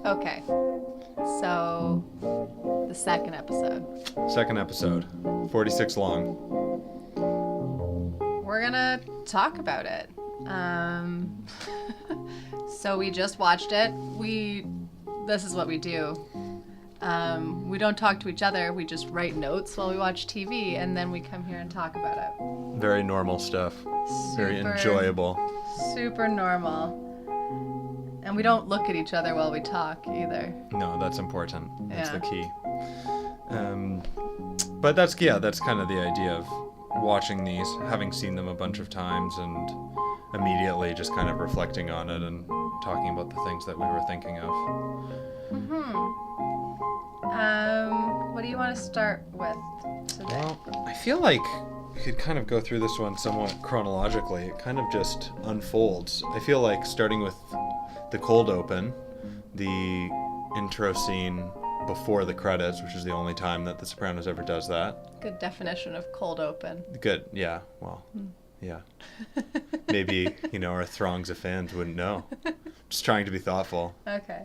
Okay. So, the second episode. Second episode, 46 long. We're gonna talk about it. So we just watched it. This is what we do. We don't talk to each other. We just write notes while we watch TV, and then we come here and talk about it. Very normal stuff. Very enjoyable. Super normal. And we don't look at each other while we talk either. No, that's important. That's the key. But that's kind of the idea of watching these, having seen them a bunch of times, and immediately just kind of reflecting on it and talking about the things that we were thinking of. What do you want to start with today? Well, I feel like we could kind of go through this one somewhat chronologically. It kind of just unfolds. I feel like starting with the cold open, the intro scene before the credits, which is the only time that The Sopranos ever does that. Good definition of cold open. Good, yeah, well, yeah. Maybe, our throngs of fans wouldn't know. Just trying to be thoughtful. Okay.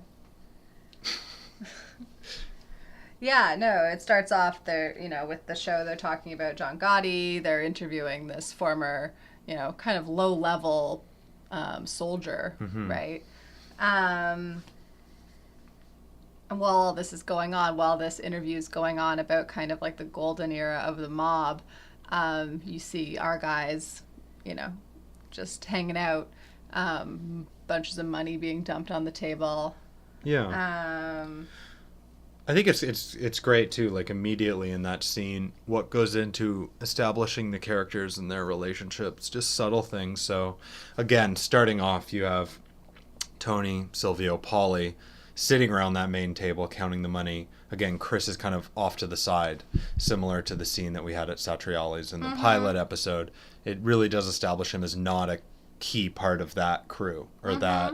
Yeah, no, it starts off there, with the show. They're talking about John Gotti. They're interviewing this former, kind of low-level soldier, right? And while all this is going on, while this interview is going on about kind of like the golden era of the mob, you see our guys, just hanging out, bunches of money being dumped on the table. Yeah. I think it's great too, like immediately in that scene, what goes into establishing the characters and their relationships, just subtle things. So again, starting off, you have Tony, Silvio, Paulie sitting around that main table counting the money. Again, Chris is kind of off to the side, similar to the scene that we had at Satriali's in the pilot episode. It really does establish him as not a key part of that crew or that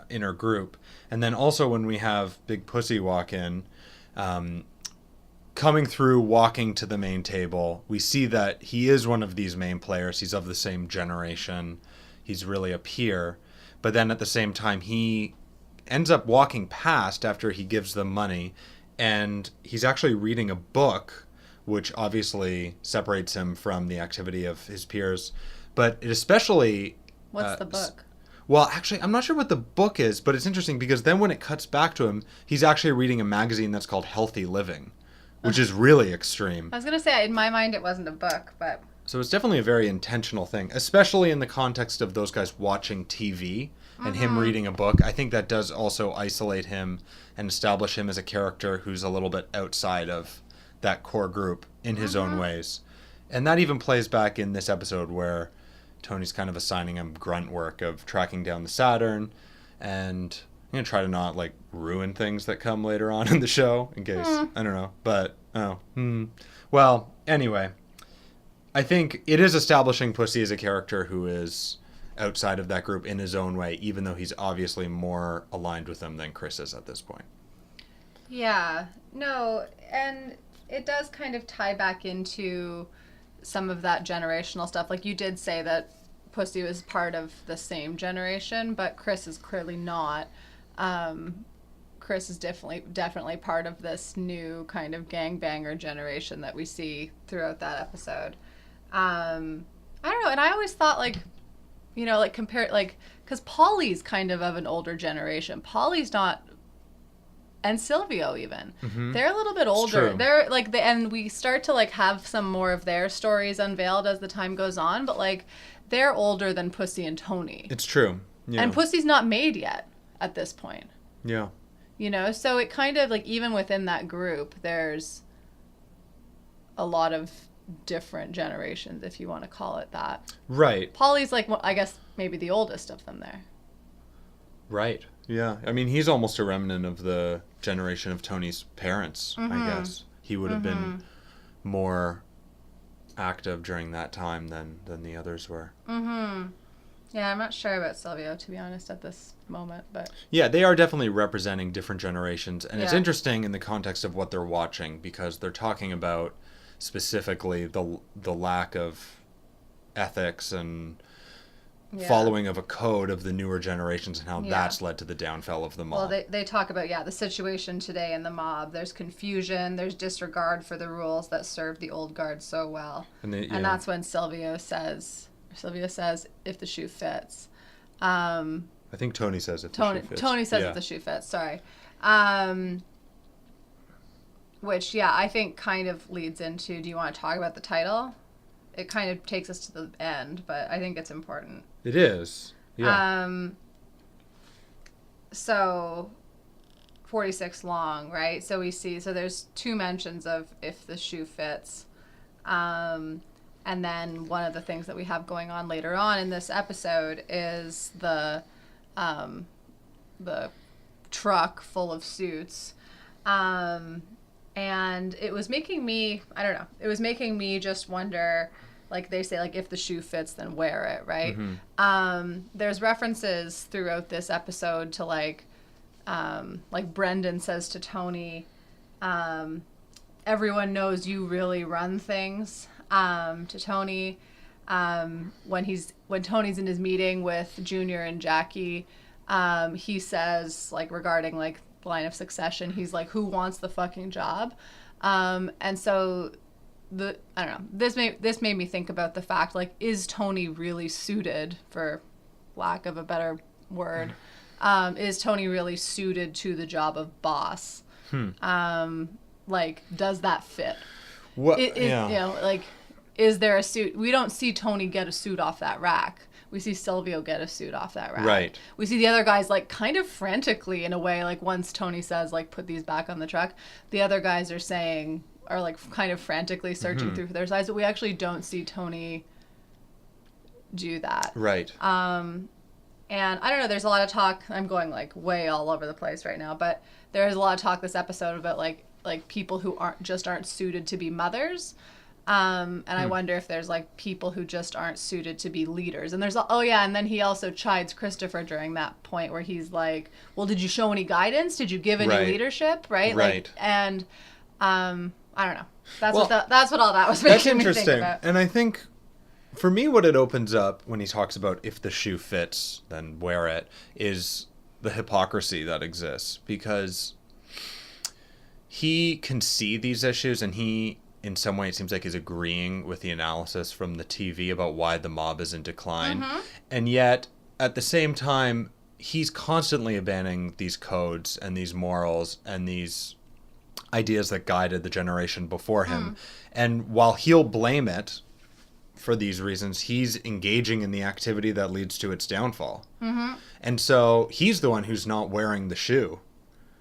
inner group. And then also when we have Big Pussy walk in, coming through, walking to the main table, we see that he is one of these main players. He's of the same generation. He's really a peer. But then at the same time, he ends up walking past after he gives them money, and he's actually reading a book, which obviously separates him from the activity of his peers. But it especially... What's the book? Well, actually, I'm not sure what the book is, but it's interesting because then when it cuts back to him, he's actually reading a magazine that's called Healthy Living, which is really extreme. I was going to say, in my mind, it wasn't a book, but... So it's definitely a very intentional thing, especially in the context of those guys watching TV and him reading a book. I think that does also isolate him and establish him as a character who's a little bit outside of that core group in his own ways. And that even plays back in this episode where Tony's kind of assigning him grunt work of tracking down the Saturn, and I'm going to try to not like ruin things that come later on in the show in case, I don't know, but, well, anyway, I think it is establishing Pussy as a character who is outside of that group in his own way, even though he's obviously more aligned with them than Chris is at this point. Yeah, no, and it does kind of tie back into some of that generational stuff. Like you did say that Pussy was part of the same generation, but Chris is clearly not. Chris is definitely part of this new kind of gangbanger generation that we see throughout that episode. I don't know, and I always thought because Paulie's kind of an older generation. Paulie's not, and Silvio even. They're a little bit older. They're and we start to have some more of their stories unveiled as the time goes on, but they're older than Pussy and Tony. It's true. Yeah. And Pussy's not made yet at this point. Yeah. So it kind of even within that group, there's a lot of different generations, if you want to call it that. Right. Paulie's I guess maybe the oldest of them there. Right. Yeah. I mean, he's almost a remnant of the generation of Tony's parents, I guess. He would have been more active during that time than the others were. Yeah, I'm not sure about Silvio, to be honest, at this moment, but... Yeah, they are definitely representing different generations, and it's interesting in the context of what they're watching, because they're talking about specifically the lack of ethics and following of a code of the newer generations and how Yeah. that's led to the downfall of the mob. Well, they talk about, the situation today in the mob. There's confusion, there's disregard for the rules that served the old guard so well. And that's when Sylvia says, if the shoe fits. I think Tony says if the shoe fits. Tony says if the shoe fits, sorry. Which, I think kind of leads into, do you want to talk about the title? It kind of takes us to the end, but I think it's important. It is. Yeah. So 46 long, right? So there's two mentions of if the shoe fits. And then one of the things that we have going on later on in this episode is the truck full of suits. And it was making me, I don't know, it was making me just wonder, like they say, like if the shoe fits, then wear it, right? Mm-hmm. There's references throughout this episode to like Brendan says to Tony, everyone knows you really run things, to Tony. When Tony's in his meeting with Junior and Jackie, he says, like, regarding like line of succession, he's like, who wants the fucking job? And so I don't know, this made me think about the fact, like, is Tony really suited, for lack of a better word, is Tony really suited to the job of boss? Like, does that fit? What? Is there a suit? We don't see Tony get a suit off that rack. We see Silvio get a suit off that rack. Right. We see the other guys, like, kind of frantically, in a way, like, once Tony says, like, put these back on the truck, the other guys are like kind of frantically searching through their sides, but we actually don't see Tony do that. Right. And I don't know, there's a lot of talk, I'm going like way all over the place right now, but there's a lot of talk this episode about like people who aren't suited to be mothers. And I wonder if there's like people who just aren't suited to be leaders. And and then he also chides Christopher during that point where he's like, well, did you show any guidance? Did you give any leadership? Right. Right. Like, and, I don't know. That's what all that was making me think about. And I think for me, what it opens up when he talks about if the shoe fits, then wear it, is the hypocrisy that exists, because he can see these issues, and he, in some way, it seems like, is agreeing with the analysis from the TV about why the mob is in decline. Mm-hmm. And yet, at the same time, he's constantly abandoning these codes and these morals and these ideas that guided the generation before him. And while he'll blame it for these reasons, he's engaging in the activity that leads to its downfall. Mm-hmm. And so he's the one who's not wearing the shoe.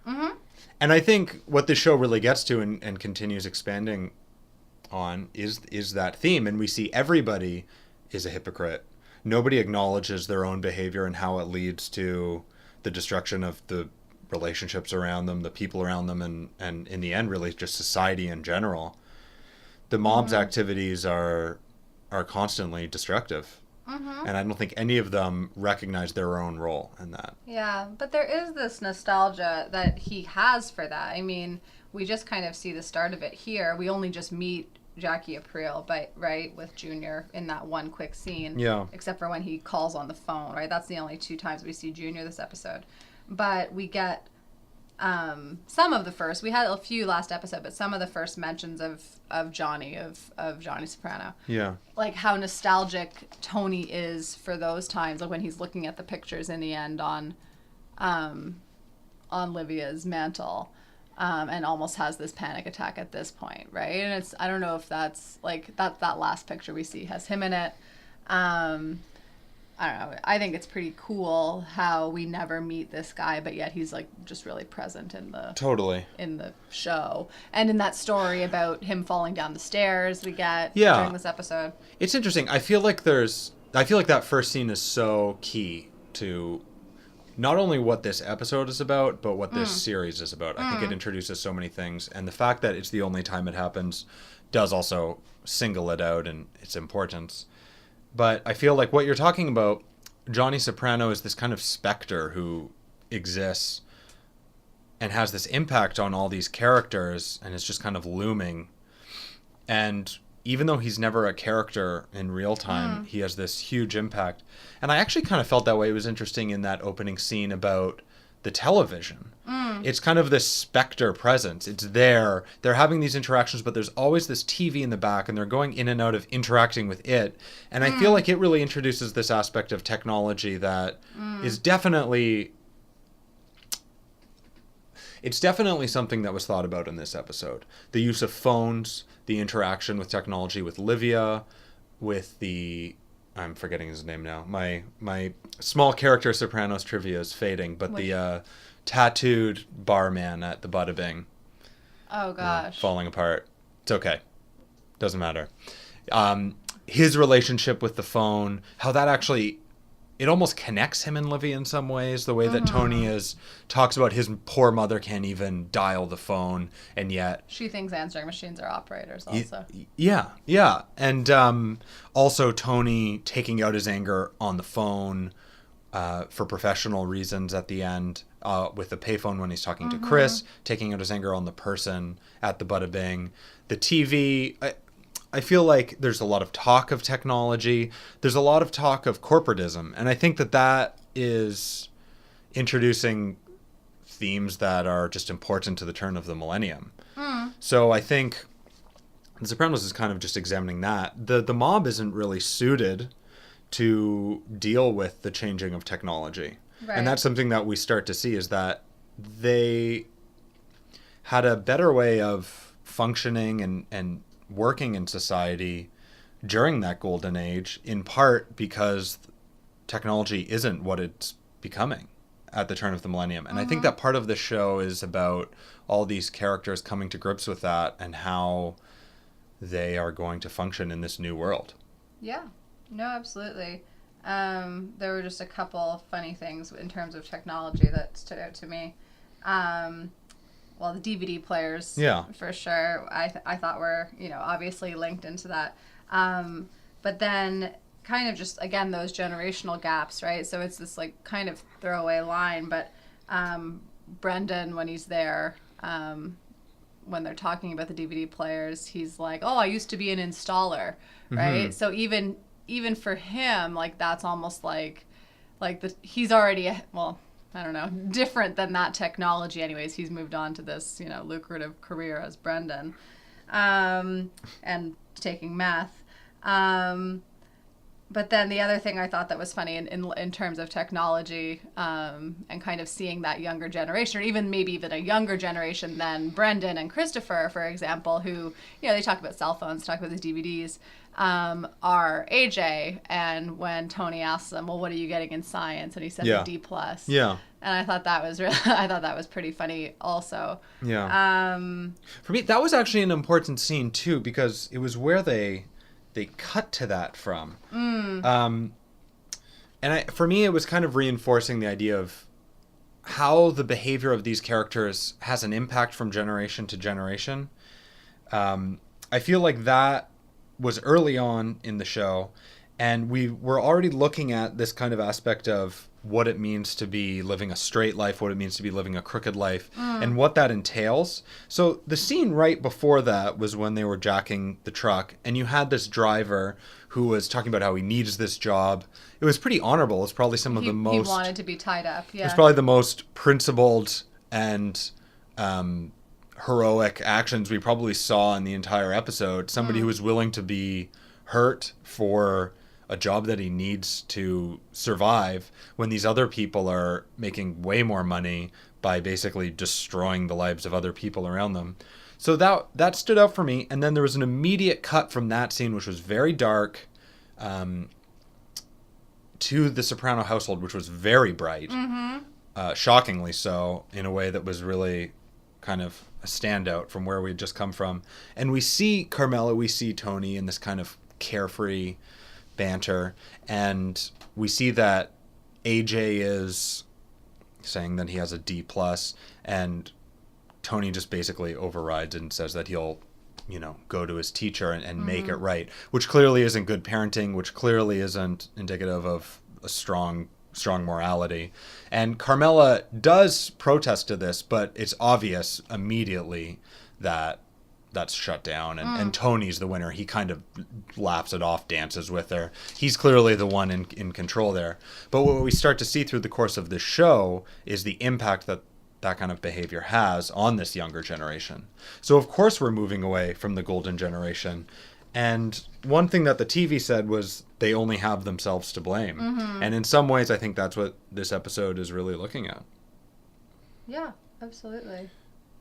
Mm-hmm. And I think what the show really gets to and continues expanding on is that theme. And we see everybody is a hypocrite. Nobody acknowledges their own behavior and how it leads to the destruction of the relationships around them, the people around them, and in the end, really just society in general. The mob's activities are constantly destructive. Mm-hmm. And I don't think any of them recognize their own role in that. Yeah, but there is this nostalgia that he has for that. I mean, we just kind of see the start of it here. We only just meet Jackie Aprile, right, with Junior in that one quick scene. Yeah. Except for when he calls on the phone, right? That's the only two times we see Junior this episode. But we get some of the first, we had a few last episode, but some of the first mentions of Johnny, of Johnny Soprano. Yeah. Like how nostalgic Tony is for those times, like when he's looking at the pictures in the end on Livia's mantle, and almost has this panic attack at this point, right? And I don't know if that's like that last picture we see has him in it. I don't know. I think it's pretty cool how we never meet this guy, but yet he's like just really present in the show, and in that story about him falling down the stairs we get during this episode. It's interesting. I feel like that first scene is so key to not only what this episode is about, but what this series is about. I think it introduces so many things, and the fact that it's the only time it happens does also single it out and its importance. But I feel like what you're talking about, Johnny Soprano is this kind of specter who exists and has this impact on all these characters and is just kind of looming. And even though he's never a character in real time, he has this huge impact. And I actually kind of felt that way. It was interesting in that opening scene about the television. It's kind of this specter presence. It's there. They're having these interactions, but there's always this TV in the back, and they're going in and out of interacting with it. And I feel like it really introduces this aspect of technology that is definitely... It's definitely something that was thought about in this episode. The use of phones, the interaction with technology with Livia, with the... I'm forgetting his name now. My small character Sopranos trivia is fading, but the tattooed barman at the Bada Bing. Oh, gosh. Falling apart. It's okay. Doesn't matter. His relationship with the phone, how that actually... It almost connects him and Livy in some ways. The way that Tony talks about his poor mother can't even dial the phone, and yet... She thinks answering machines are operators also. Yeah. And also Tony taking out his anger on the phone for professional reasons at the end, with the payphone when he's talking to Chris, taking out his anger on the person at the Bada Bing. The TV... I feel like there's a lot of talk of technology. There's a lot of talk of corporatism. And I think that is introducing themes that are just important to the turn of the millennium. So I think The Sopranos is kind of just examining that. The mob isn't really suited to deal with the changing of technology. Right. And that's something that we start to see, is that they had a better way of functioning and working in society during that golden age, in part because technology isn't what it's becoming at the turn of the millennium. And I think that part of the show is about all these characters coming to grips with that and how they are going to function in this new world. Yeah, no, absolutely. There were just a couple funny things in terms of technology that stood out to me. Well, the DVD players, for sure, I thought were, obviously linked into that. But then kind of just, again, those generational gaps, right? So it's this, kind of throwaway line, but Brendan, when he's there, when they're talking about the DVD players, he's like, oh, I used to be an installer, right? Mm-hmm. So even for him, that's almost he's already, I don't know, different than that technology anyways. He's moved on to this, lucrative career as Brendan, and taking meth. But then the other thing I thought that was funny in terms of technology, and kind of seeing that younger generation, or maybe even a younger generation than Brendan and Christopher, for example, who, they talk about cell phones, talk about the DVDs, are AJ. And when Tony asks them, well, what are you getting in science? And he says a D+. Yeah. And I thought that was pretty funny also. Yeah. For me, that was actually an important scene too, because it was where they cut to that from. And for me, it was kind of reinforcing the idea of how the behavior of these characters has an impact from generation to generation. I feel like that was early on in the show, and we were already looking at this kind of aspect of what it means to be living a straight life, what it means to be living a crooked life, and what that entails. So the scene right before that was when they were jacking the truck, and you had this driver who was talking about how he needs this job. It was pretty honorable. It's probably some of the most... He wanted to be tied up, yeah. It's probably the most principled and heroic actions we probably saw in the entire episode. Somebody who was willing to be hurt for a job that he needs to survive, when these other people are making way more money by basically destroying the lives of other people around them. So that stood out for me. And then there was an immediate cut from that scene, which was very dark, to the Soprano household, which was very bright, shockingly so, in a way that was really kind of a standout from where we had just come from. And we see Carmela, we see Tony in this kind of carefree banter, and we see that AJ is saying that he has a D+, and Tony just basically overrides and says that he'll, go to his teacher and make it right, which clearly isn't good parenting, which clearly isn't indicative of a strong morality. And Carmela does protest to this, but it's obvious immediately that that's shut down, and Tony's the winner. He kind of laughs it off, dances with her. He's clearly the one in control there. But what we start to see through the course of this show is the impact that kind of behavior has on this younger generation. So of course we're moving away from the golden generation. And one thing that the TV said was they only have themselves to blame. And in some ways I think that's what this episode is really looking at. Yeah, absolutely.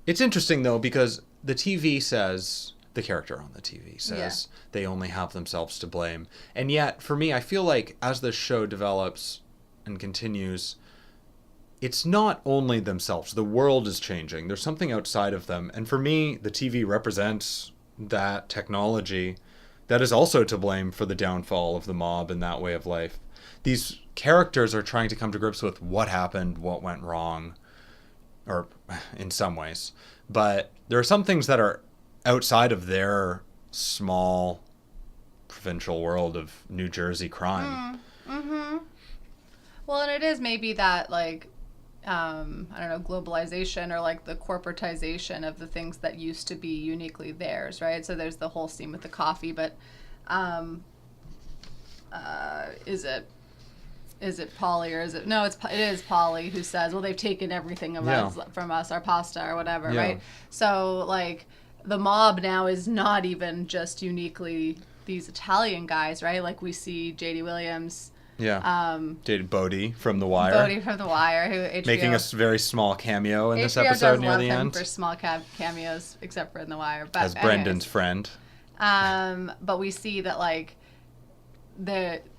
It's interesting, though, because the TV says, the character on the TV says, they only have themselves to blame. And yet, for me, I feel like as the show develops and continues, it's not only themselves. The world is changing. There's something outside of them. And for me, the TV represents that technology that is also to blame for the downfall of the mob and that way of life. These characters are trying to come to grips with what happened, what went wrong, or in some ways. But there are some things that are outside of their small provincial world of New Jersey crime. Well, and it is maybe that, like, I don't know, globalization or like the corporatization of the things that used to be uniquely theirs, right? So there's the whole scene with the coffee, but is it Polly or is it... No, it is Polly who says, well, they've taken everything from us, our pasta or whatever, right? So, like, the mob now is not even just uniquely these Italian guys, right? Like, we see J.D. Williams... dated Bodie from The Wire. Bodie from The Wire, who HBO... Making a very small cameo in this HBO episode does near love the him end. for small cameos, except for in The Wire. But as Brendan's friend. But we see that, like,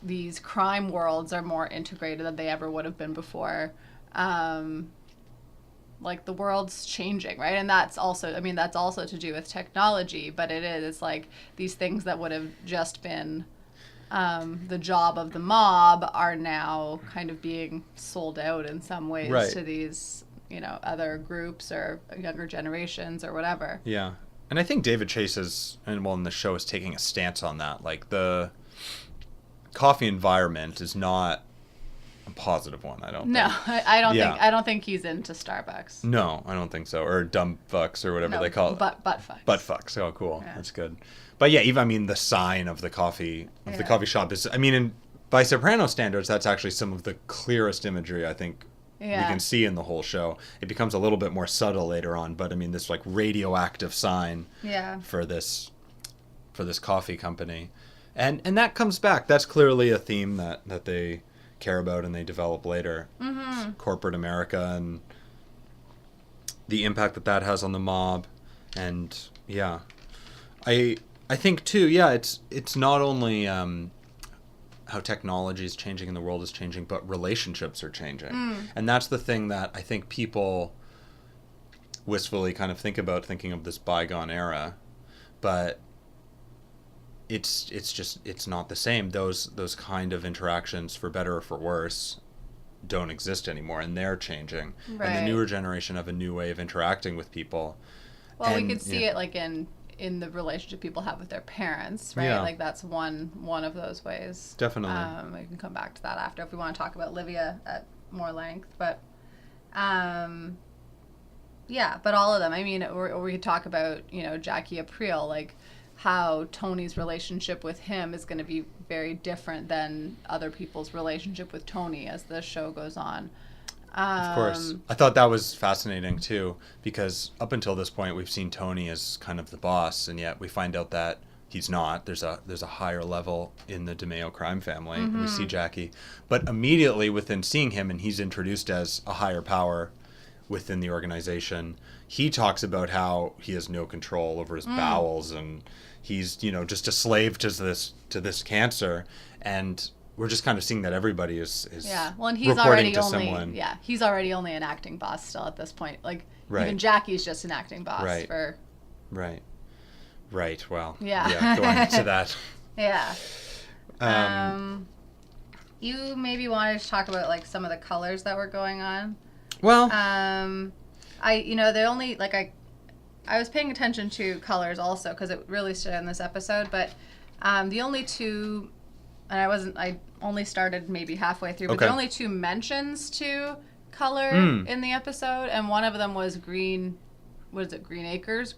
these crime worlds are more integrated than they ever would have been before. Like, the world's changing, right? And that's also to do with technology, but it's like these things that would have just been the job of the mob are now kind of being sold out in some ways to these, other groups or younger generations or whatever. Yeah. And I think David Chase in the show is taking a stance on that. Like, the coffee environment is not a positive one, I don't think. I don't think he's into Starbucks. No, I don't think so. Or dumb fucks or whatever they call it. Butt fucks. Butt fucks. Oh, cool. Yeah. That's good. But yeah, even the sign of the coffee shop is, by Soprano standards, that's actually some of the clearest imagery I think we can see in the whole show. It becomes a little bit more subtle later on, but this like radioactive sign for this coffee company. And that comes back. That's clearly a theme that they care about and they develop later. Corporate America and the impact that has on the mob. And I think too, it's not only how technology is changing and the world is changing, but relationships are changing. And that's the thing that I think people wistfully kind of think about, thinking of this bygone era. But it's not the same. Those kind of interactions, for better or for worse, don't exist anymore, and they're changing. Right. And the newer generation have a new way of interacting with people. Well, we could see it like in the relationship people have with their parents, right? Like that's one of those ways. Definitely. We can come back to that after if we want to talk about Livia at more length, but but all of them. Or we could talk about Jackie Aprile, like how Tony's relationship with him is going to be very different than other people's relationship with Tony as the show goes on. Of course. I thought that was fascinating too, because up until this point we've seen Tony as kind of the boss, and yet we find out that he's not. There's a higher level in the DeMeo crime family. We see Jackie, but immediately within seeing him, and he's introduced as a higher power within the organization, he talks about how he has no control over his bowels, and he's just a slave to this cancer, and we're just kind of seeing that everybody is and he's he's already only an acting boss still at this point. Like even Jackie's just an acting boss for right. Well, yeah, going into that. You maybe wanted to talk about like some of the colors that were going on. Well, I was paying attention to colors also because it really stood out in this episode, but the only two, and I only started maybe halfway through, but the only two mentions to color in the episode, and one of them was green. What is it? Green Acres?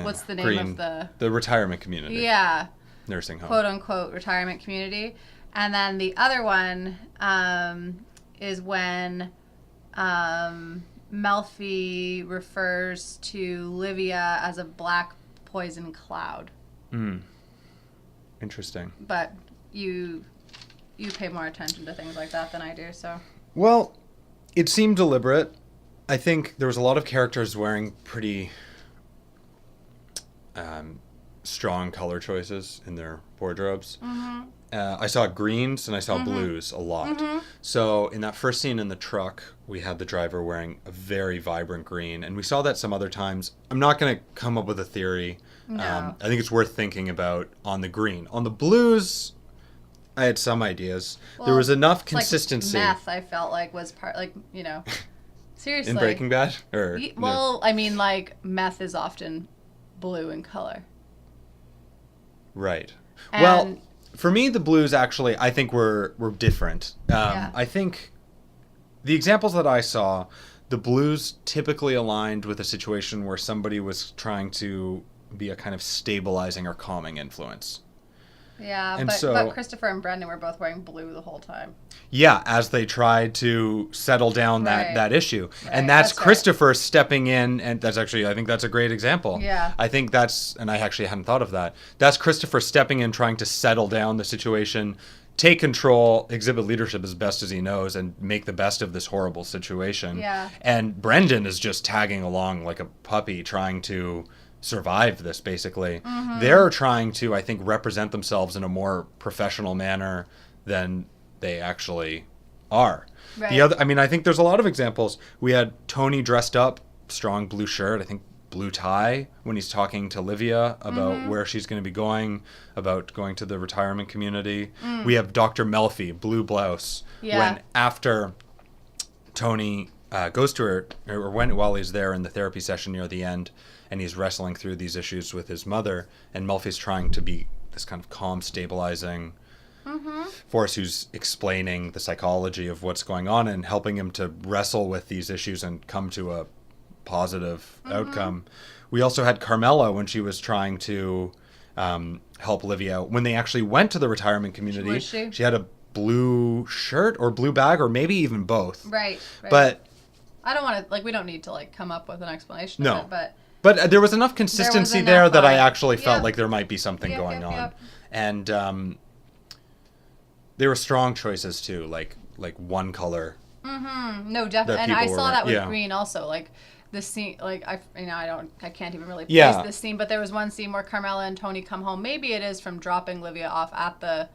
what's the name Green, of the retirement community. Yeah. Nursing home. Quote unquote retirement community. And then the other one is when Melfi refers to Livia as a black poison cloud. Interesting. But you pay more attention to things like that than I do, so. Well, it seemed deliberate. I think there was a lot of characters wearing pretty strong color choices in their wardrobes. Mm-hmm. I saw greens and I saw blues a lot. Mm-hmm. So in that first scene in the truck, we had the driver wearing a very vibrant green, and we saw that some other times. I'm not going to come up with a theory. No. I think it's worth thinking about on the green. On the blues, I had some ideas. Well, there was enough like consistency. meth, I felt like was part, like, you know, seriously. In Breaking Bad? Or well, I mean, like, meth is often blue in color. Right. And well, for me, the blues actually, I think were different. Yeah. I think the examples that I saw, the blues typically aligned with a situation where somebody was trying to be a kind of stabilizing or calming influence. Yeah, And but Christopher and Brendan were both wearing blue the whole time. Yeah, as they tried to settle down Right. that issue. Right, And that's that's right. Christopher stepping in, and that's actually, I think that's a great example. Yeah. I think that's, and I actually hadn't thought of that, that's Christopher stepping in, trying to settle down the situation, take control, exhibit leadership as best as he knows, and make the best of this horrible situation. Yeah. And Brendan is just tagging along like a puppy, trying to survive this, basically. Mm-hmm. They're trying to, I think, represent themselves in a more professional manner than they actually are. Right. The other, I mean, I think there's a lot of examples. We had Tony dressed up, strong blue shirt, I think blue tie, when he's talking to Livia about where she's going to be going, about going to the retirement community. We have Dr. Melfi, blue blouse, Yeah. when after Tony goes to her, or while he's there in the therapy session near the end, and he's wrestling through these issues with his mother, and Melfi's trying to be this kind of calm, stabilizing force who's explaining the psychology of what's going on and helping him to wrestle with these issues and come to a positive outcome. We also had Carmela when she was trying to help Livia out. When they actually went to the retirement community, Was she? she had a blue shirt or blue bag, or maybe even both. Right. But I don't want to, like, we don't need to, like, come up with an explanation No. of it, But there was enough consistency enough there that I vibe. actually felt Yep. like there might be something Yep, going yep, on. yep. And there were strong choices too, like one color. No, definitely. And people I were saw wearing- that with yeah. green also. Like the scene, like I can't even really place Yeah. this scene, but there was one scene where Carmela and Tony come home. Maybe it is from dropping Livia off at the.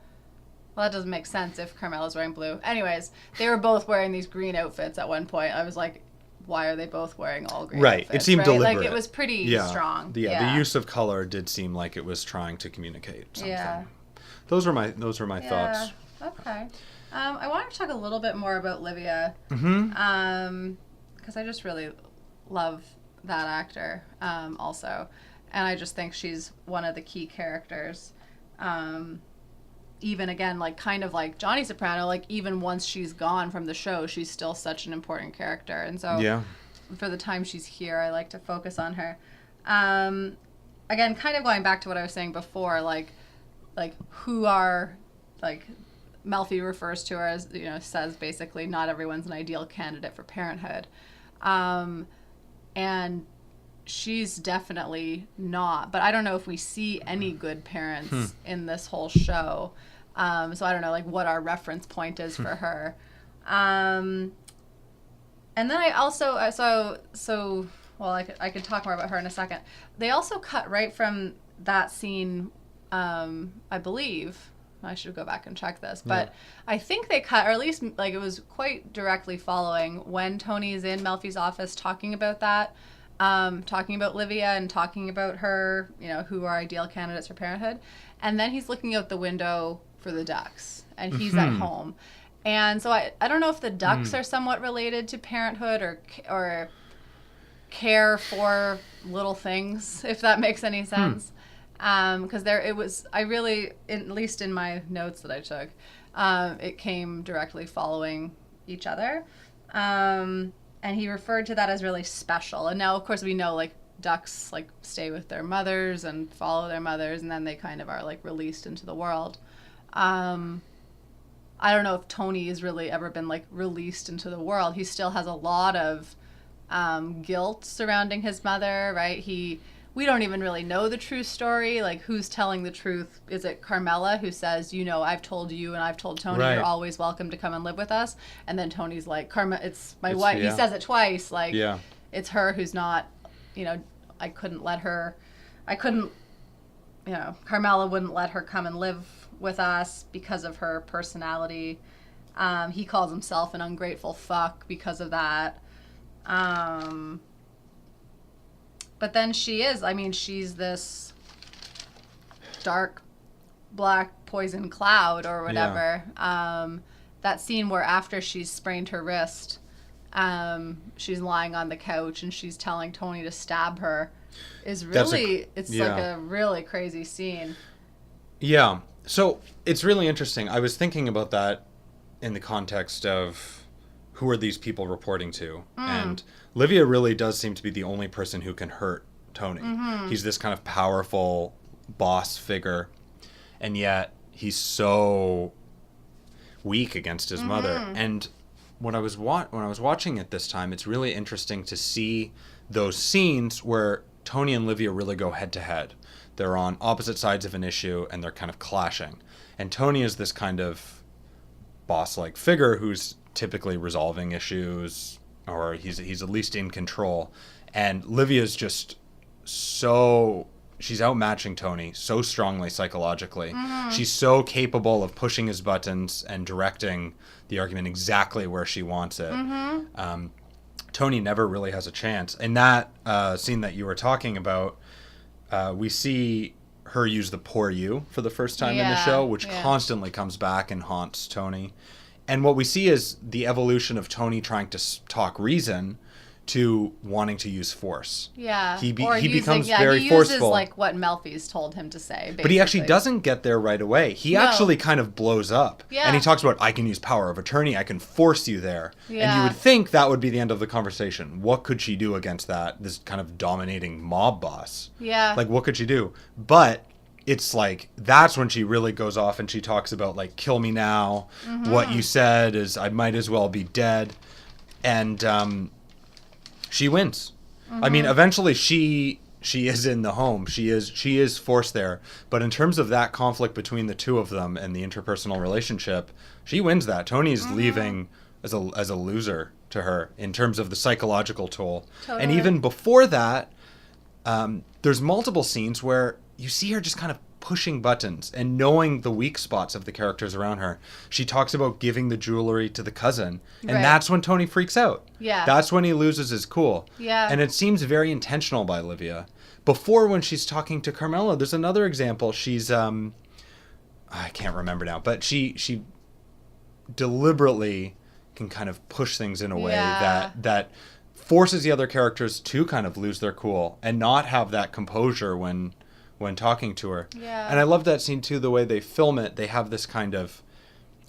Well, that doesn't make sense if Carmela's wearing blue. Anyways, they were both wearing these green outfits at one point. I was like, why are they both wearing all green? Right. Outfits, It seemed right? deliberate. Like it was pretty Yeah. strong. The use of color did seem like it was trying to communicate something. Yeah. Those were my thoughts. Okay. I wanted to talk a little bit more about Livia. Because I just really love that actor also. And I just think she's one of the key characters. Even again, like kind of like Johnny Soprano, like even once she's gone from the show, she's still such an important character. And so Yeah. for the time she's here, I like to focus on her. Again, kind of going back to what I was saying before, like who are, like, Melfi refers to her as, you know, says basically not everyone's an ideal candidate for parenthood. And she's definitely not, but I don't know if we see any good parents in this whole show. So I don't know, like, what our reference point is for her. And then I also, well, I could talk more about her in a second. They also cut right from that scene, I believe. I should go back and check this, but I think they cut, or at least like it was quite directly following when Tony's in Melfi's office talking about that, talking about Livia and talking about her, you know, who are ideal candidates for parenthood. And then he's looking out the window for the ducks, and he's at home. And so I don't know if the ducks are somewhat related to parenthood or care for little things, if that makes any sense. Because I really, at least in my notes that I took, it came directly following each other. And he referred to that as really special. And now, of course, we know, like, ducks like stay with their mothers and follow their mothers, and then they kind of are like released into the world. I don't know if Tony has really ever been like released into the world. He still has a lot of guilt surrounding his mother, right? We don't even really know the true story. Like, who's telling the truth? Is it Carmela who says, I've told you and I've told Tony, Right. you're always welcome to come and live with us? And then Tony's like, it's my wife. Yeah. He says it twice. Like, Yeah. it's her who's not, I couldn't let her, Carmela wouldn't let her come and live with us because of her personality. He calls himself an ungrateful fuck because of that. But then she's this dark black poison cloud or whatever. Yeah. That scene where after she's sprained her wrist, she's lying on the couch and she's telling Tony to stab her is really, like a really crazy scene. Yeah. So it's really interesting. I was thinking about that in the context of who are these people reporting to? And Livia really does seem to be the only person who can hurt Tony. Mm-hmm. He's this kind of powerful boss figure, and yet he's so weak against his mother. And when I was watching it this time, it's really interesting to see those scenes where Tony and Livia really go head to head. They're on opposite sides of an issue and they're kind of clashing. And Tony is this kind of boss-like figure who's typically resolving issues, or he's at least in control. And Livia's just she's outmatching Tony so strongly psychologically. Mm-hmm. She's so capable of pushing his buttons and directing the argument exactly where she wants it. Mm-hmm. Tony never really has a chance. In that scene that you were talking about, we see her use the poor you for the first time in the show, which constantly comes back and haunts Tony. And what we see is the evolution of Tony trying to talk reason to wanting to use force. Yeah. He becomes very forceful. He uses like what Melfi's told him to say, basically. But he actually doesn't get there right away. He actually kind of blows up. Yeah. And he talks about, I can use power of attorney, I can force you there. Yeah. And you would think that would be the end of the conversation. What could she do against that, this kind of dominating mob boss? Yeah. Like, what could she do? But it's like, that's when she really goes off and she talks about, like, kill me now. Mm-hmm. What you said is, I might as well be dead. And she wins. Mm-hmm. I mean, eventually she is in the home. She is forced there. But in terms of that conflict between the two of them and the interpersonal relationship, she wins that. Tony's leaving as a loser to her in terms of the psychological toll. Totally. And even before that, there's multiple scenes where you see her just kind of pushing buttons and knowing the weak spots of the characters around her. She talks about giving the jewelry to the cousin, and that's when Tony freaks out. Yeah. That's when he loses his cool. Yeah. And it seems very intentional by Livia. Before, when she's talking to Carmela, there's another example. She's I can't remember now, but she deliberately can kind of push things in a way that forces the other characters to kind of lose their cool and not have that composure when talking to her. Yeah. And I love that scene too, the way they film it. They have this kind of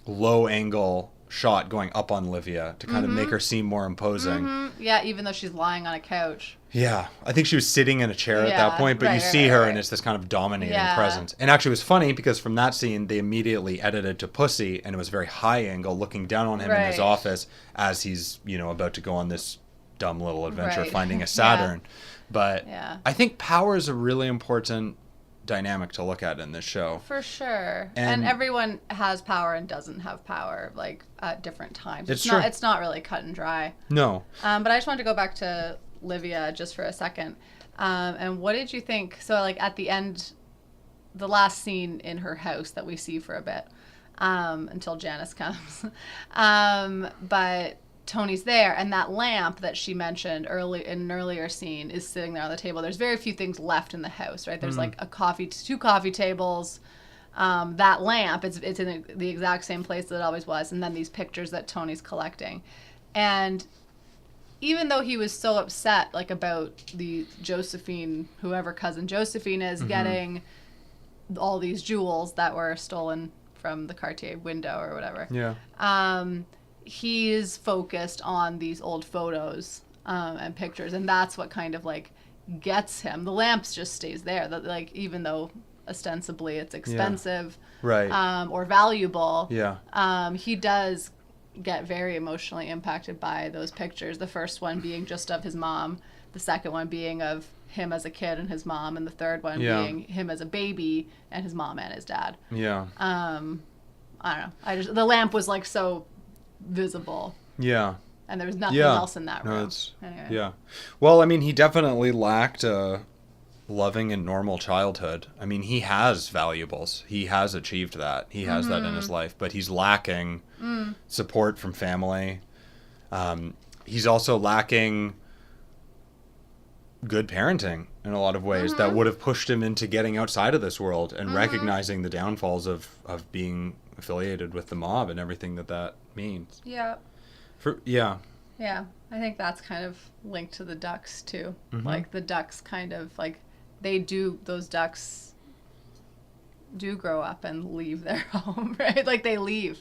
low angle shot going up on Livia to kind of make her seem more imposing. Mm-hmm. Yeah, even though she's lying on a couch. Yeah. I think she was sitting in a chair at that point, but you see her and it's this kind of dominating presence. And actually it was funny because from that scene they immediately edited to Pussy, and it was very high angle looking down on him in his office as he's, about to go on this dumb little adventure finding a Saturn. But I think power is a really important dynamic to look at in this show. For sure. And everyone has power and doesn't have power, like, at different times. It's not really cut and dry. No. But I just wanted to go back to Livia just for a second. And what did you think? So, like, at the end, the last scene in her house that we see for a bit, until Janice comes. But Tony's there, and that lamp that she mentioned in an earlier scene is sitting there on the table. There's very few things left in the house, right? There's like two coffee tables, that lamp, it's in the exact same place that it always was, and then these pictures that Tony's collecting. And even though he was so upset, like, about the Josephine, whoever cousin Josephine is, getting all these jewels that were stolen from the Cartier window or whatever. Yeah. He's focused on these old photos and pictures, and that's what kind of, like, gets him. The lamp just stays there. That, like, even though ostensibly it's expensive, Right. or valuable, Yeah. he does get very emotionally impacted by those pictures. The first one being just of his mom, the second one being of him as a kid and his mom, and the third one being him as a baby and his mom and his dad. Yeah. I don't know. The lamp was like so visible. Yeah. And there was nothing else in that room. Anyway. Yeah. Well, I mean, he definitely lacked a loving and normal childhood. I mean, he has valuables. He has achieved that. He has that in his life, but he's lacking support from family. He's also lacking good parenting in a lot of ways that would have pushed him into getting outside of this world and recognizing the downfalls of being affiliated with the mob and everything that means. Yeah. Yeah. Yeah. I think that's kind of linked to the ducks too. Like the ducks kind of like those ducks do grow up and leave their home, right? Like they leave.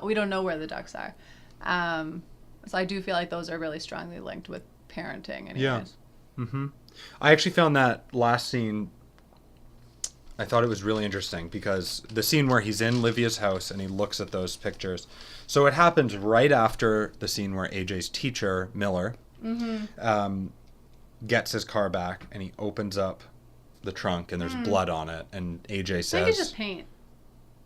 We don't know where the ducks are. So I do feel like those are really strongly linked with parenting anyways. Yeah. I actually found that last scene, I thought it was really interesting because the scene where he's in Livia's house and he looks at those pictures. So it happens right after the scene where AJ's teacher, Miller, gets his car back and he opens up the trunk and there's blood on it. And AJ says... I think it's just paint.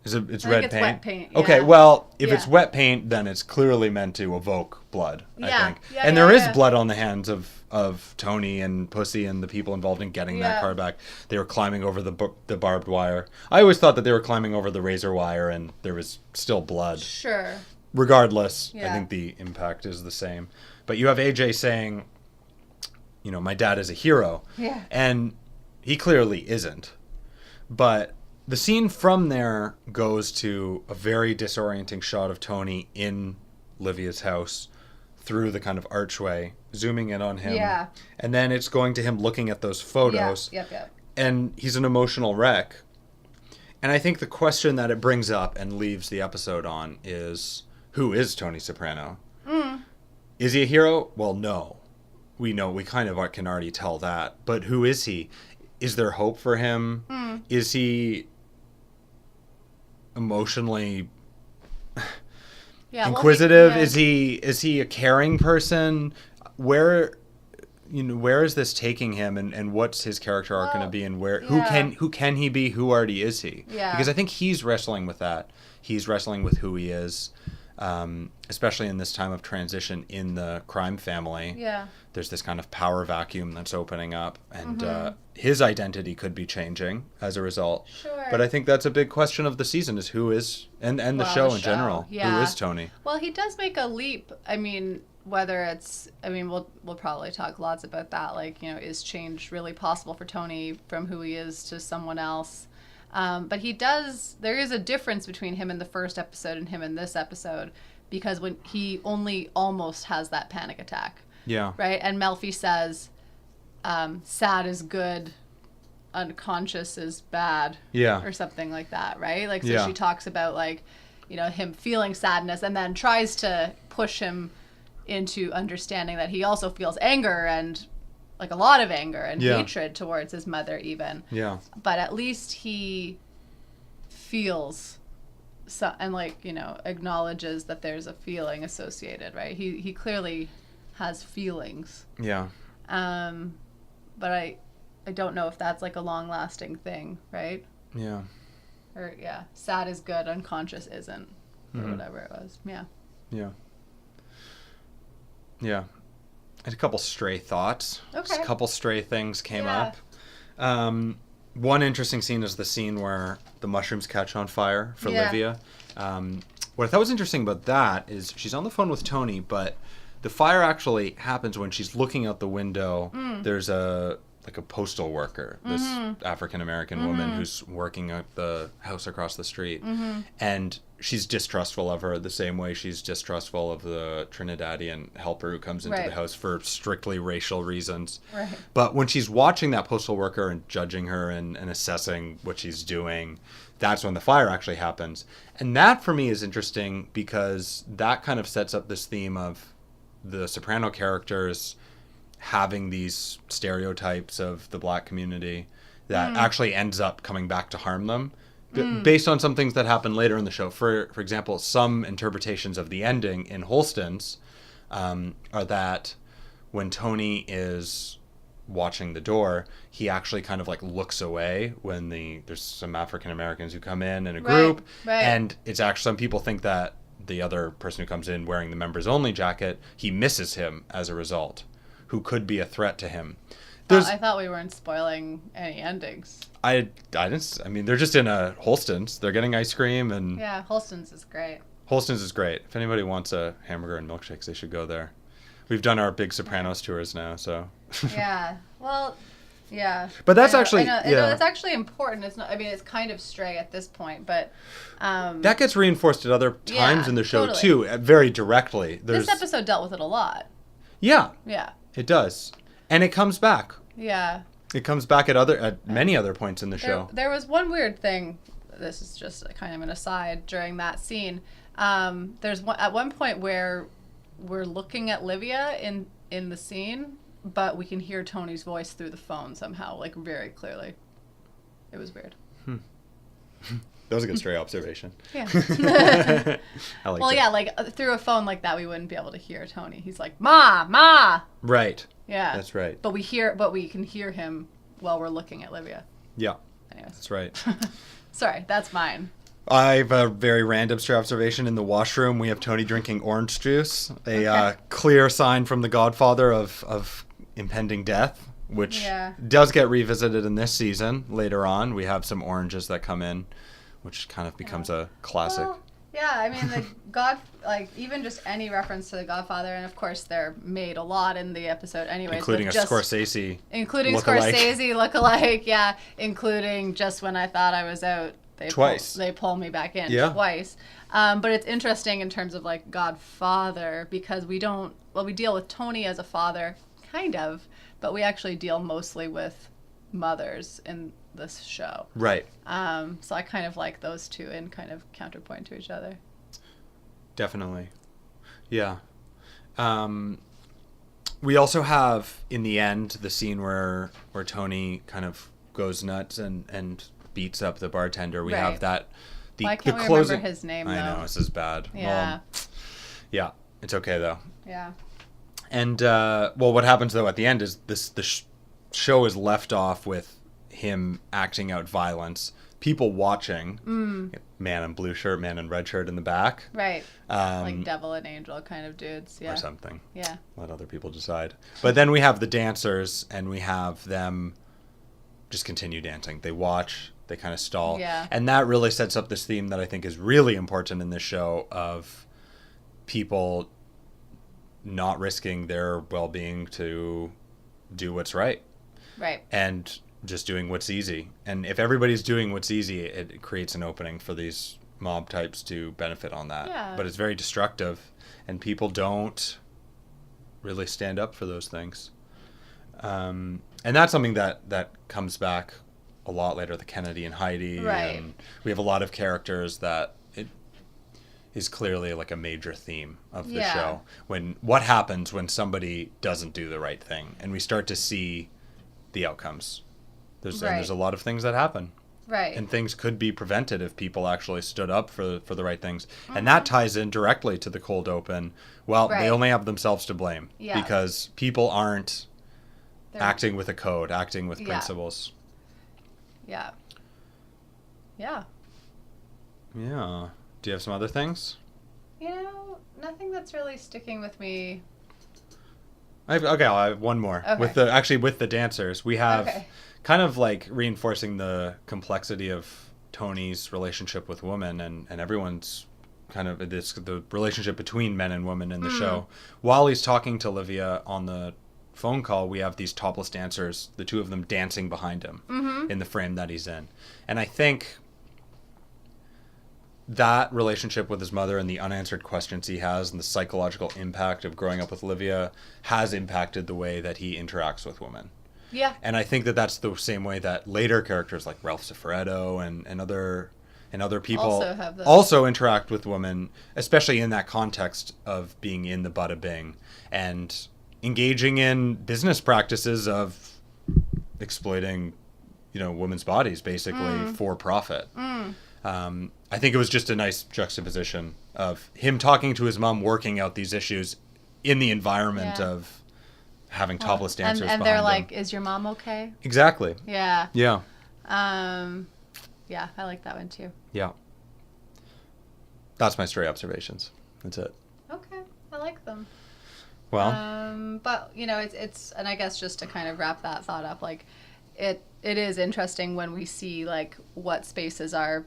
It's red paint? Wet paint. Yeah. Okay, well, if it's wet paint, then it's clearly meant to evoke blood, I think. And there is blood on the hands of Tony and Pussy and the people involved in getting that car back. They were climbing over the barbed wire. I always thought that they were climbing over the razor wire and there was still blood. Sure. Regardless, I think the impact is the same. But you have AJ saying, you know, my dad is a hero. Yeah. And he clearly isn't. But the scene from there goes to a very disorienting shot of Tony in Livia's house through the kind of archway, zooming in on him. Yeah. And then it's going to him looking at those photos. Yep. And he's an emotional wreck. And I think the question that it brings up and leaves the episode on is, who is Tony Soprano? Is he a hero? Well, no. We kind of can already tell that. But who is he? Is there hope for him? Is he emotionally inquisitive? Well, Is he a caring person? Where is this taking him, and what's his character arc going to be, and who can he be? Who already is he? Yeah. Because I think he's wrestling with that. He's wrestling with who he is, especially in this time of transition in the crime family. Yeah. There's this kind of power vacuum that's opening up, and his identity could be changing as a result. Sure. But I think that's a big question of the season: is who is and the show in general. Yeah. Who is Tony? Well, he does make a leap. I mean, we'll probably talk lots about that. Like, you know, is change really possible for Tony from who he is to someone else? But there is a difference between him in the first episode and him in this episode, because when he only almost has that panic attack. Yeah. Right? And Melfi says, sad is good, unconscious is bad. Yeah. Or something like that, right? Like, so she talks about, like, you know, him feeling sadness and then tries to push him into understanding that he also feels anger, and like a lot of anger and hatred towards his mother even. Yeah. But at least he feels and, like, you know, acknowledges that there's a feeling associated, right? He clearly has feelings. Yeah. But I don't know if that's like a long-lasting thing, right? Yeah. Or sad is good, unconscious isn't, or whatever it was. Yeah. Yeah. Yeah. I had a couple stray thoughts. Okay. Just a couple stray things came up. One interesting scene is the scene where the mushrooms catch on fire for Livia. What I thought was interesting about that is she's on the phone with Tony, but the fire actually happens when she's looking out the window. There's a postal worker, this African-American woman who's working at the house across the street. And she's distrustful of her the same way she's distrustful of the Trinidadian helper who comes into the house for strictly racial reasons. Right. But when she's watching that postal worker and judging her and assessing what she's doing, that's when the fire actually happens. And that for me is interesting because that kind of sets up this theme of the Soprano characters having these stereotypes of the black community that actually ends up coming back to harm them based on some things that happen later in the show. For example, some interpretations of the ending in Holston's are that when Tony is watching the door, he actually kind of like looks away when there's some African Americans who come in a group, and it's actually, some people think that the other person who comes in wearing the members only jacket, he misses him as a result, who could be a threat to him. I thought we weren't spoiling any endings. I didn't. I mean, they're just in a Holston's. They're getting ice cream and yeah, Holston's is great. Holston's is great. If anybody wants a hamburger and milkshakes, they should go there. We've done our big Sopranos tours now, so. Yeah. Well, yeah. But that's I know, actually, I know, it's actually important. It's not. I mean, it's kind of stray at this point, but. That gets reinforced at other times in the show totally. too, very directly. This episode dealt with it a lot. Yeah. Yeah. It does, and it comes back. Yeah. It comes back at many other points in the show. There was one weird thing. This is just kind of an aside during that scene. At one point where we're looking at Livia in the scene, but we can hear Tony's voice through the phone somehow, like very clearly. It was weird. That was a good stray observation. Yeah. I like well, that. yeah, like through a phone like that, we wouldn't be able to hear Tony. He's like, "Ma, ma." Right. Yeah. That's right. But we can hear him while we're looking at Livia. Yeah. Anyways. That's right. Sorry, that's mine. I have a very random stray observation. In the washroom, we have Tony drinking orange juice, a clear sign from The Godfather of impending death, which does get revisited in this season. Later on, we have some oranges that come in, which kind of becomes a classic. Well, yeah, I mean, even just any reference to The Godfather, and of course they're made a lot in the episode anyways. Including Scorsese look-alike, yeah. Including Just When I Thought I Was Out. They pull me back in twice. But it's interesting in terms of like Godfather, because we deal with Tony as a father, kind of, but we actually deal mostly with mothers in this show. Right. So I kind of like those two in kind of counterpoint to each other. Definitely. Yeah. We also have, in the end, the scene where Tony kind of goes nuts and beats up the bartender. We have that. Why can't we remember his name, though? I know, this is bad. Yeah. Yeah, it's okay, though. Yeah. And, what happens, though, at the end is the show is left off with him acting out violence. People watching. Man in blue shirt, man in red shirt in the back. Right. Like devil and angel kind of dudes. Yeah. Or something. Yeah. Let other people decide. But then we have the dancers, and we have them just continue dancing. They watch. They kind of stall. Yeah. And that really sets up this theme that I think is really important in this show of people not risking their well-being to do what's right. Right. And just doing what's easy. And if everybody's doing what's easy, it creates an opening for these mob types to benefit on that. Yeah. But it's very destructive, and people don't really stand up for those things. And that's something that comes back a lot later, the Kennedy and Heidi. Right. And we have a lot of characters that it is clearly like a major theme of the show. What happens when somebody doesn't do the right thing, and we start to see the outcomes. And there's a lot of things that happen. Right. And things could be prevented if people actually stood up for the right things. And that ties in directly to the cold open. Well, they only have themselves to blame because people aren't acting with a code, acting with principles. Yeah. Yeah. Yeah. Do you have some other things? Nothing that's really sticking with me. I have one more. Okay. With the dancers, we have kind of like reinforcing the complexity of Tony's relationship with women and everyone's kind of the relationship between men and women in the show. While he's talking to Olivia on the phone call, we have these topless dancers, the two of them dancing behind him in the frame that he's in. And I think that relationship with his mother and the unanswered questions he has and the psychological impact of growing up with Olivia has impacted the way that he interacts with women. Yeah. And I think that that's the same way that later characters like Ralph Cifaretto and other people also interact with women, especially in that context of being in the Bada Bing. And engaging in business practices of exploiting, women's bodies basically for profit. I think it was just a nice juxtaposition of him talking to his mom, working out these issues in the environment of having topless dancers and behind they're them. like, is your mom okay? Exactly. Yeah. Yeah. Yeah, I like that one too. Yeah. That's my stray observations. That's it. Okay, I like them. Well, but it's and I guess just to kind of wrap that thought up, like it is interesting when we see like what spaces are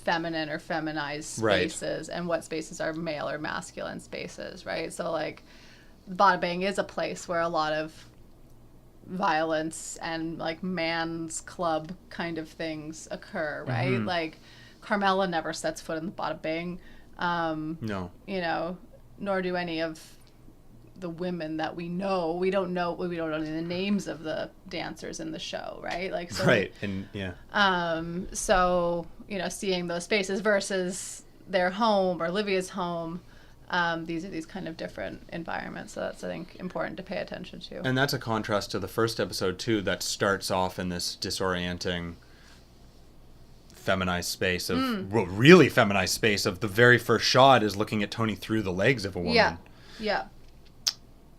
feminine or feminized spaces and what spaces are male or masculine spaces, right? So like Bada Bing is a place where a lot of violence and like man's club kind of things occur, right? Like Carmela never sets foot in the Bada Bing. no. Nor do any of the women that we know. We don't know the names of the dancers in the show, right? Like, so Right. And yeah. So, seeing those spaces versus their home or Livia's home, these are these kind of different environments. So that's, I think, important to pay attention to. And that's a contrast to the first episode too, that starts off in this disorienting feminized space of really feminized space of the very first shot is looking at Tony through the legs of a woman. Yeah.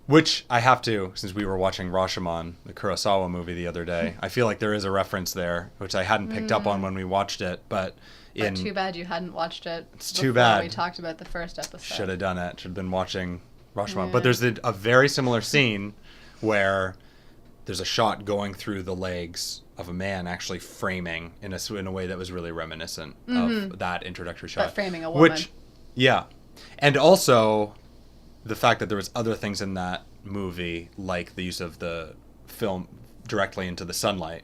Which I have to, since we were watching Rashomon, the Kurosawa movie the other day, I feel like there is a reference there, which I hadn't picked up on when we watched it, but too bad you hadn't watched it. It's too bad. We talked about the first episode. Should have done it. Should have been watching Rashomon. Yeah. But there's a very similar scene where there's a shot going through the legs of a man actually framing in a way that was really reminiscent of that introductory shot. But framing a woman. Yeah. And also the fact that there was other things in that movie, like the use of the film directly into the sunlight,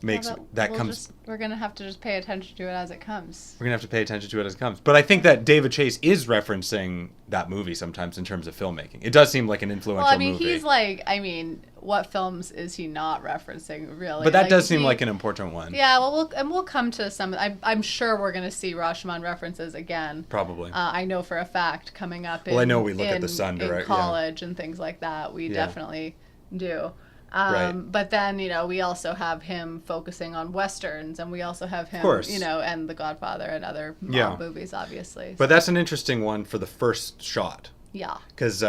makes we're gonna have to just pay attention to it as it comes. We're gonna have to pay attention to it as it comes. But I think that David Chase is referencing that movie sometimes in terms of filmmaking. It does seem like an influential movie. He's like, what films is he not referencing, really? But that does seem like an important one. Yeah, well, we'll come to some. I'm sure we're gonna see Rashomon references again. Probably. I know for a fact coming up. I know we look at the sun in college and things like that. We definitely do. Right. But then, we also have him focusing on Westerns, and we also have him, and The Godfather and other mob movies, obviously. But that's an interesting one for the first shot. Yeah. Because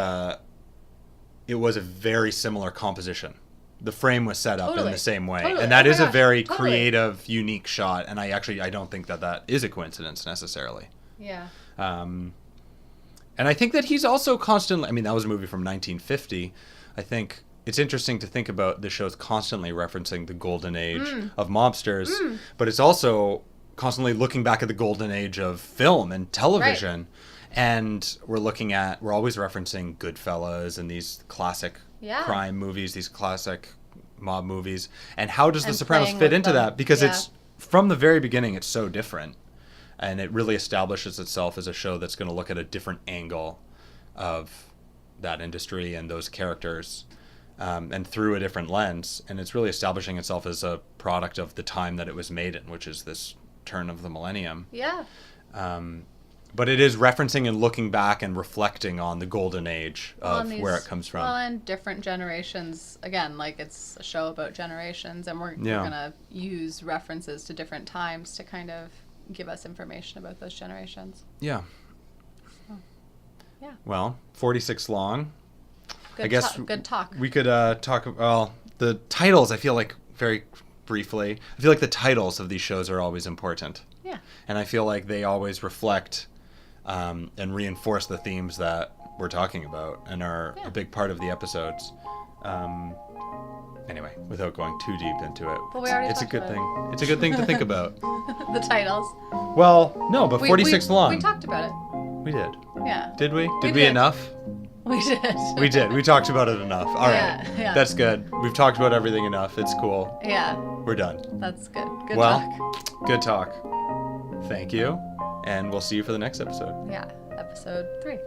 it was a very similar composition. The frame was set up in the same way. Totally. And that is a very creative, unique shot. And I don't think that is a coincidence necessarily. Yeah. And I think that he's also constantly, that was a movie from 1950. I think it's interesting to think about the show's constantly referencing the golden age of mobsters, but it's also constantly looking back at the golden age of film and television. Right. And we're always referencing Goodfellas and these classic crime movies, these classic mob movies. And how does The Sopranos fit into that? Because it's, from the very beginning, it's so different. And it really establishes itself as a show that's going to look at a different angle of that industry and those characters. And through a different lens, and it's really establishing itself as a product of the time that it was made in, which is this turn of the millennium. Yeah. But it is referencing and looking back and reflecting on the golden age of where it comes from. Well, and different generations. Again, like it's a show about generations, and we're going to use references to different times to kind of give us information about those generations. Yeah. So, yeah. Well, 46 long. Good talk. We could talk. Well, the titles. I feel like very briefly. I feel like the titles of these shows are always important. Yeah. And I feel like they always reflect and reinforce the themes that we're talking about and are a big part of the episodes. Anyway, without going too deep into it, it's a good thing. It's a good thing to think about. The titles. Well, no, but 46 long. We talked about it. We did. Yeah. Did we? Did we enough? We did. We did. We talked about it enough. All right. Yeah. That's good. We've talked about everything enough. It's cool. Yeah. We're done. That's good. Good talk. Good talk. Thank you. And we'll see you for the next episode. Yeah. Episode 3.